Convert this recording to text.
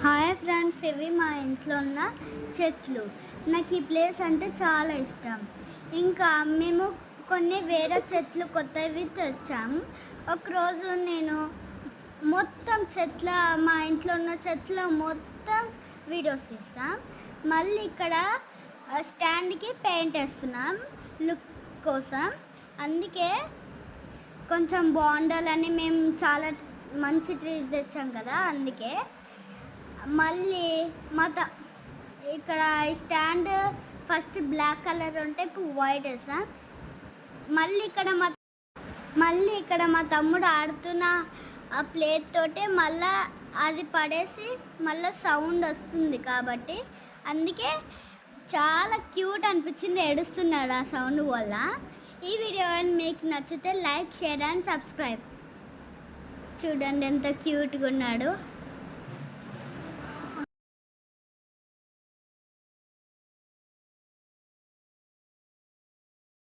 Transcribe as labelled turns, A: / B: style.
A: Hi friends, ఇవి మా ఇంట్లో ఉన్న చెట్లు. నాకు ఈ ప్లేస్ అంటే చాలా ఇష్టం. ఇంకా మేము కొన్ని వేరే చెట్లు కొత్తవి తెచ్చాము. ఒకరోజు నేను మొత్తం మా ఇంట్లో ఉన్న చెట్ల మొత్తం వీడియోస్ తీస్తాం. మళ్ళీ ఇక్కడ స్టాండ్కి పెయింట్ వేస్తున్నాం లుక్ కోసం. అందుకే కొంచెం బాగుండాలని మేము చాలా మంచి ట్రీస్ తెచ్చాం కదా, అందుకే మళ్ళీ ఇక్కడ స్టాండ్ ఫస్ట్ బ్లాక్ కలర్ ఉంటే ఇప్పుడు వైట్ వేసాం. మళ్ళీ ఇక్కడ మా తమ్ముడు ఆడుతున్న ఆ ప్లేట్ తోటే మళ్ళీ అది పడేసి మళ్ళీ సౌండ్ వస్తుంది కాబట్టి అందుకే చాలా క్యూట్ అనిపించింది. ఏడుస్తున్నాడు ఆ సౌండ్ వల్ల. ఈ వీడియో మీకు నచ్చితే లైక్, షేర్ అండ్ సబ్స్క్రైబ్. చూడండి ఎంత క్యూట్గా ఉన్నాడు.